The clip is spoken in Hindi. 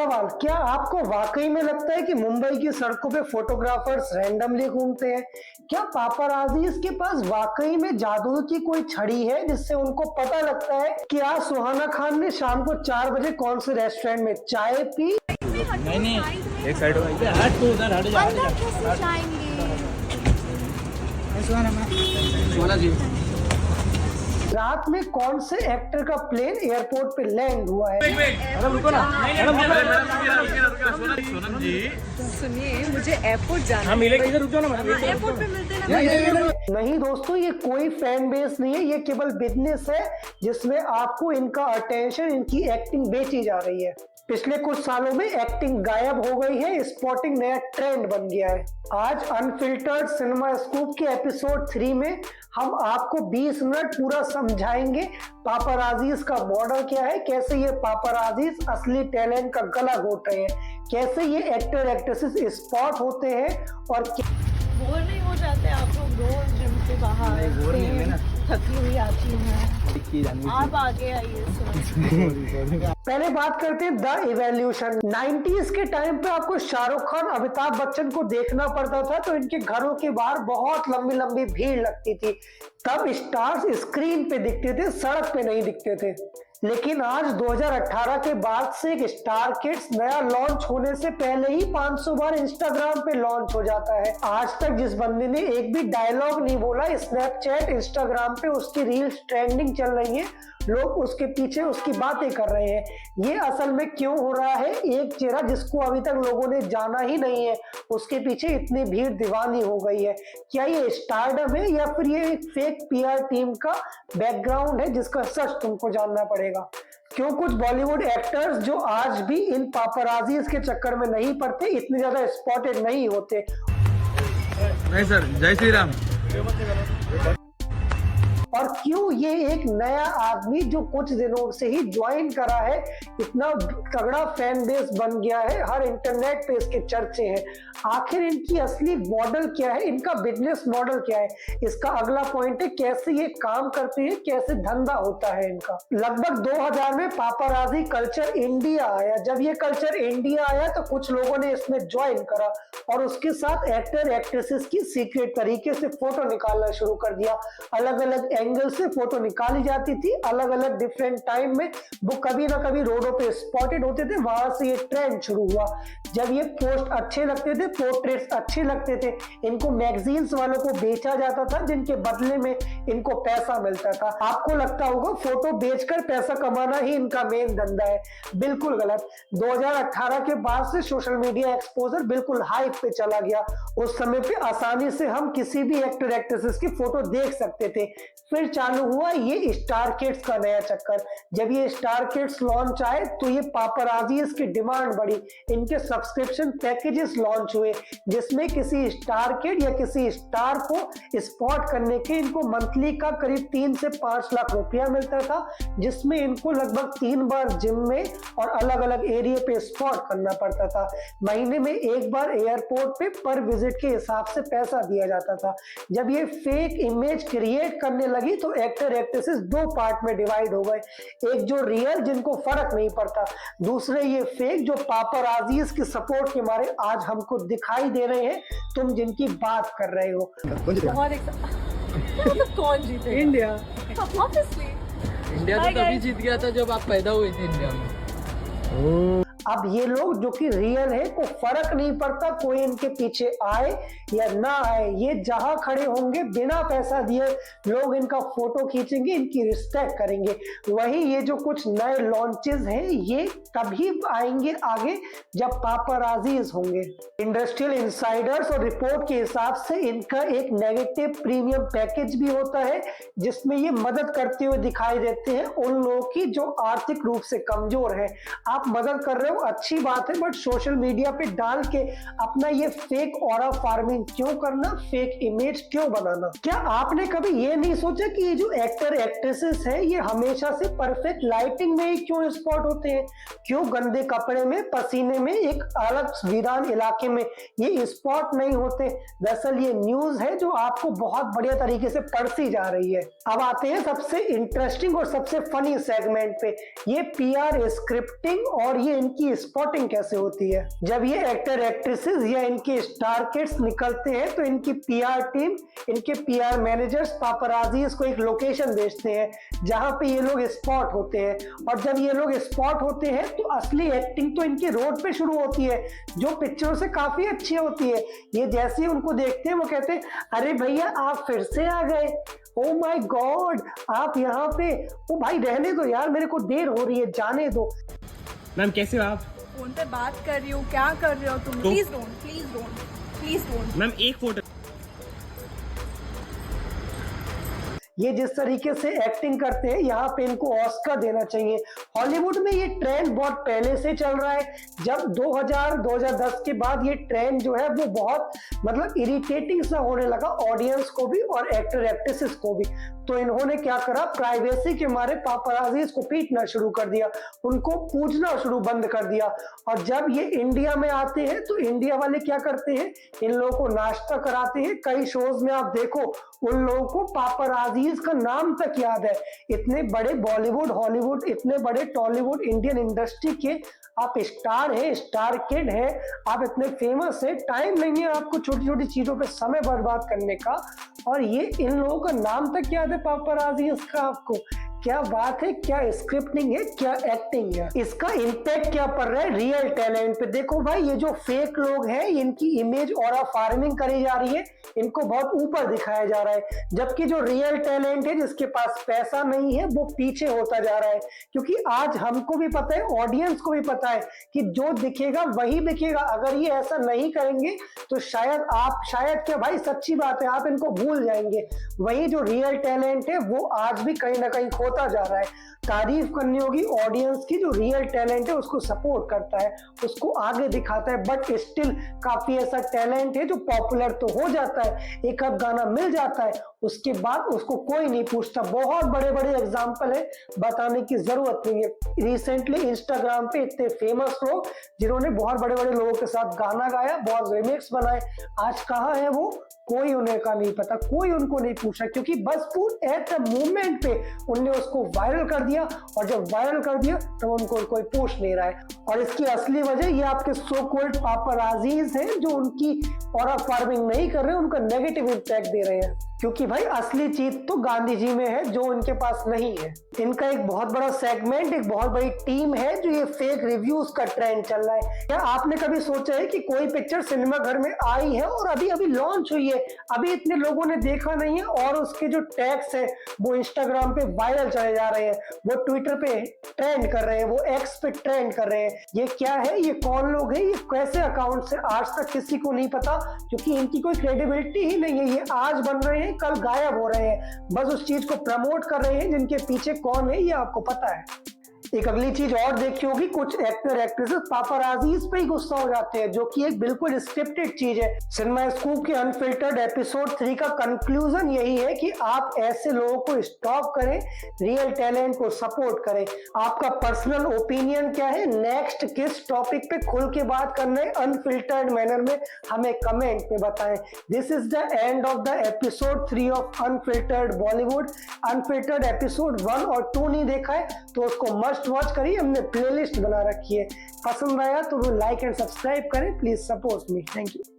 सवाल, क्या आपको वाकई में लगता है कि मुंबई की सड़कों पे फोटोग्राफर्स रैंडमली घूमते हैं? क्या पापाराजीज के पास वाकई में जादू की कोई छड़ी है जिससे उनको पता लगता है कि आज सुहाना खान ने शाम को 4 बजे कौन से रेस्टोरेंट में चाय पी? नहीं, एक साइड हट तो उधर हट जा। सुहाना जी, रात में कौन से एक्टर का प्लेन एयरपोर्ट पे लैंड हुआ है? मैडम रुको ना, सोनम जी सुनिए, मुझे एयरपोर्ट जाना है। मिलेगा, इधर रुक जाओ ना मैडम। एयरपोर्ट पे मिलते हैं ना। नहीं दोस्तों, ये कोई फैन बेस नहीं है, ये केवल बिजनेस है जिसमें आपको इनका अटेंशन, इनकी एक्टिंग बेची जा रही है। पिछले कुछ सालों में एक्टिंग गायब हो गई है, स्पॉटिंग नया ट्रेंड बन गया है। आज अनफिल्टर्ड सिनेमा स्कूप के एपिसोड 3 में हम आपको 20 मिनट पूरा समझाएंगे पापाराजीज का मॉडल क्या है, कैसे ये पापाराजीज असली टैलेंट का गला घोट रहे हैं, कैसे ये एक्टर एक्ट्रेसेस स्पॉट होते हैं और बोर नहीं हो जाते आप लोग रोज जिम से बाहर? बोर नहीं है ना, थकी हुई आती हैं आप आगे आइए। पहले बात करते हैं द इवोल्यूशन। 90s के टाइम पे आपको शाहरुख खान, अमिताभ बच्चन को देखना पड़ता था तो इनके घरों के बाहर बहुत लंबी लंबी भीड़ लगती थी। तब स्टार्स स्क्रीन पे दिखते थे, सड़क पे नहीं दिखते थे। लेकिन आज 2018 के बाद से एक स्टार किड्स नया लॉन्च होने से पहले ही 500 बार इंस्टाग्राम पे लॉन्च हो जाता है। आज तक जिस बंदे ने एक भी डायलॉग नहीं बोला, स्नैपचैट, इंस्टाग्राम पे उसकी रील्स ट्रेंडिंग चल रही है, लोग उसके पीछे उसकी बातें कर रहे हैं। ये असल में क्यों हो रहा है? एक चेहरा जिसको अभी तक लोगों ने जाना ही नहीं है, उसके पीछे इतनी भीड़ दीवानी हो गई है। क्या ये स्टारडम है या फिर ये एक फेक पीआर टीम का बैकग्राउंड है जिसका सच तुमको जानना पड़ेगा। क्यों कुछ बॉलीवुड एक्टर्स जो आज भी इन पापाराजीज के चक्कर में नहीं पड़ते, इतने ज्यादा स्पॉटेड नहीं होते? नहीं सर, जय श्री राम। और क्यों ये एक नया आदमी जो कुछ दिनों से ही ज्वाइन करा है, इतना तगड़ा फैन बेस बन गया है, हर इंटरनेट पे इसके चर्चे हैं? आखिर इनकी असली मॉडल क्या है, इनका बिजनेस मॉडल क्या है? इसका अगला पॉइंट है कैसे ये काम करते हैं, कैसे धंधा होता है इनका। लगभग 2000 में पापाराजी कल्चर इंडिया आया। जब ये कल्चर इंडिया आया तो कुछ लोगों ने इसमें ज्वाइन करा और उसके साथ एक्टर एक्ट्रेसेस की सीक्रेट तरीके से फोटो निकालना शुरू कर दिया। अलग अलग एंगल से फोटो निकाली जाती थी, अलग अलग डिफरेंट टाइम में वो कभी ना कभी रोडों पे स्पॉटेड होते थे। वहां से ये ट्रेंड शुरू हुआ। जब ये पोस्ट अच्छे लगते थे, पोर्ट्रेट्स अच्छे लगते थे, इनको मैगजीन्स वालों को बेचा जाता था, जिनके बदले में इनको पैसा मिलता था। आपको लगता होगा फोटो बेचकर पैसा कमाना ही इनका मेन धंधा है। बिल्कुल गलत। 2018 के बाद से सोशल मीडिया एक्सपोजर बिल्कुल हाइप पे चला गया। उस समय पे आसानी से हम किसी भी एक्टर एक्ट्रेसेस की फोटो देख सकते थे। फिर चालू हुआ ये स्टार किड्स का नया चक्कर। जब ये स्टार किड्स लॉन्च आए तो ये पापाराजीज की डिमांड बढ़ी। इनके सब्सक्रिप्शन पैकेजेस लॉन्च हुए जिसमें किसी स्टार किड या किसी स्टार को स्पॉट करने के इनको मंथली का करीब 3 से 5 लाख रुपया मिलता था, जिसमें इनको लगभग 3 बार जिम में और अलग अलग एरिया पे स्पॉट करना पड़ता था। महीने में एक बार एयरपोर्ट पे पर विजिट के हिसाब से पैसा दिया जाता था। जब ये फेक इमेज क्रिएट करने लगी तो एक्टर एक्ट्रेसेस 2 पार्ट में डिवाइड हो गए। एक जो रियल, जिनको फर्क नहीं पड़ता, दूसरे ये फेक जो पापाराजीज के सपोर्ट के मारे आज हमको दिखाई दे रहे हैं, तुम जिनकी बात कर रहे हो। कौन जीते? इंडिया। Obviously. इंडिया तो तभी जीत गया था जब आप पैदा हुए थे इंडिया में। अब ये लोग जो कि रियल है, को फर्क नहीं पड़ता कोई इनके पीछे आए या ना आए, ये जहां खड़े होंगे बिना पैसा दिए लोग इनका फोटो खींचेंगे, इनकी रिस्पेक्ट करेंगे। वहीं ये जो कुछ नए लॉन्चेस हैं ये तभी आएंगे आगे जब पापाराजीज होंगे। इंडस्ट्रियल इनसाइडर्स और रिपोर्ट के हिसाब से इनका एक नेगेटिव प्रीमियम पैकेज भी होता है जिसमें ये मदद करते हुए दिखाई देते हैं उन लोगों की जो आर्थिक रूप से कमजोर है। आप मदद कर रहे हो, अच्छी बात है, बट सोशल मीडिया पे डाल के अपना ये फेक ऑरा फार्मिंग क्यों करना, फेक इमेज क्यों बनाना? क्या आपने कभी ये नहीं सोचा कि ये जो एक्टर एक्ट्रेसेस हैं ये हमेशा से परफेक्ट लाइटिंग में ही क्यों स्पॉट होते हैं? क्यों गंदे कपड़े में, पसीने में, एक अलग वीरान इलाके में ये स्पॉट नहीं होते? दरअसल ये न्यूज है जो आपको बहुत बढ़िया तरीके से पढ़ती जा रही है। अब आते हैं सबसे इंटरेस्टिंग और सबसे फनी सेगमेंट पे। ये पीआर स्क्रिप्टिंग और ये इनकी इनकी स्पॉटिंग कैसे होती है। जब ये एक्टर एक्ट्रेसेस या इनके स्टार किड्स निकलते हैं तो इनकी पीआर टीम, इनके पीआर मैनेजर्स पापराजीज को एक लोकेशन भेजते हैं जहां पे ये लोग स्पॉट होते हैं। और जब ये लोग स्पॉट होते हैं तो असली एक्टिंग तो इनकी रोड पे शुरू होती है, जो पिक्चरों से काफी अच्छी होती है। ये जैसे ही उनको देखते हैं वो कहते हैं, अरे भैया आप फिर से आ गए, ओ माय गॉड आप यहाँ पे। ओ भाई रहने दो यार, मेरे को देर हो रही है, जाने दो। मैम कैसे हो आप? फोन पे बात कर रही हूँ, क्या कर रहे हो तुम? Please don't, please don't, please don't. Ma'am एक फोटो। ये जिस तरीके से एक्टिंग करते हैं यहाँ पे इनको ऑस्कर देना चाहिए। हॉलीवुड में ये ट्रेंड बहुत पहले से चल रहा है। जब 2010 के बाद ये ट्रेंड जो है वो बहुत मतलब इरिटेटिंग सा होने लगा ऑडियंस को भी और एक्टर एक्ट्रेसेस को भी। तो इन्होंने क्या करा, प्राइवेसी के मारे पापराजीज को पीटना शुरू कर दिया, उनको पूछना शुरू बंद कर दिया। और जब ये इंडिया में आते हैं तो इंडिया वाले क्या करते हैं, इन लोगों को नाश्ता कराते हैं। कई शोज में आप देखो उन लोगों को पापराजीज का नाम तक याद है। इतने बड़े बॉलीवुड, हॉलीवुड, इतने बड़े टॉलीवुड, इंडियन इंडस्ट्री के आप स्टार हैं, स्टार किड हैं, आप इतने फेमस हैं, टाइम नहीं है आपको छोटी छोटी चीजों पे समय बर्बाद करने का। और ये इन लोगों का नाम तक याद है पापराजीज का आपको। क्या बात है, क्या स्क्रिप्टिंग है, क्या एक्टिंग है। इसका इम्पैक्ट क्या पड़ रहा है रियल टैलेंट पे। देखो भाई ये जो फेक लोग हैं इनकी इमेज और फार्मिंग करी जा रही है, इनको बहुत ऊपर दिखाया जा रहा है, जबकि जो रियल टैलेंट है जिसके पास पैसा नहीं है वो पीछे होता जा रहा है। क्योंकि आज हमको भी पता है, ऑडियंस को भी पता है कि जो दिखेगा वही बिकेगा। अगर ये ऐसा नहीं करेंगे तो शायद क्या भाई सच्ची बात है, आप इनको भूल जाएंगे। वही जो रियल टैलेंट है वो आज भी कहीं ना कहीं होता जा रहा है। तारीफ करनी होगी ऑडियंस की, जो रियल टैलेंट है उसको सपोर्ट करता है, उसको आगे दिखाता है। बट स्टिल काफी ऐसा टैलेंट है जो पॉपुलर तो हो जाता है, एक आध गाना मिल जाता है, उसके बाद उसको कोई नहीं पूछता। बहुत बड़े बड़े एग्जाम्पल है, बताने की जरूरत नहीं है। रिसेंटली इंस्टाग्राम पे इतने फेमस लोग जिन्होंने बहुत बड़े बड़े लोगों के साथ गाना गाया, बहुत रिमिक्स बनाए, आज कहाँ है वो, कोई उन्हें का नहीं पता, कोई उनको नहीं पूछा। क्योंकि बस एट द मूवमेंट पे उनने उसको वायरल कर दिया, और जब वायरल कर दिया तो उनको कोई पूछ नहीं रहा है। और इसकी असली वजह ये आपके सो कॉल्ड पापराजीज हैं जो उनकी ऑरा फार्मिंग नहीं कर रहे, उनका नेगेटिव इम्पैक्ट दे रहे हैं। क्योंकि भाई असली चीज तो गांधी जी में है जो उनके पास नहीं है। इनका एक बहुत बड़ा सेगमेंट, एक बहुत बड़ी टीम है जो ये फेक रिव्यूज का ट्रेंड चल रहा है। क्या आपने कभी सोचा है कि कोई पिक्चर सिनेमा घर में आई है और अभी अभी लॉन्च हुई है, अभी इतने लोगों ने देखा नहीं है और उसके जो टैग्स है वो इंस्टाग्राम पे वायरल चले जा रहे हैं, वो ट्विटर पे ट्रेंड कर रहे हैं, वो एक्स पे ट्रेंड कर रहे हैं। ये क्या है, ये कौन लोग हैं, ये कैसे अकाउंट से, आज तक किसी को नहीं पता। क्योंकि इनकी कोई क्रेडिबिलिटी ही नहीं है। ये आज बन रहे हैं, कल गायब हो रहे हैं, बस उस चीज को प्रमोट कर रहे हैं जिनके पीछे कौन है ये आपको पता है। एक अगली चीज और देखी होगी, कुछ एक्टर एक्ट्रेसेस पापराजीज पे ही गुस्सा हो जाते हैं, जो कि एक बिल्कुल स्क्रिप्टेड चीज है। सिनेमा स्कूप के अनफिल्टर्ड एपिसोड 3 का कंक्लूजन यही है कि आप ऐसे लोगों को स्टॉप करें, रियल टैलेंट को सपोर्ट करें। आपका पर्सनल ओपिनियन क्या है, नेक्स्ट किस टॉपिक पे खुल के बात करना है अनफिल्टर्ड मैनर में, हमें कमेंट में बताएं। This is the end of the episode 3 of unfiltered Bollywood. Unfiltered episode 1 और 2 नहीं देखा है तो उसको मस्ट वॉच करिए, हमने प्लेलिस्ट बना रखी है। पसंद आया तो लाइक एंड सब्सक्राइब करें, please support me. Thank you.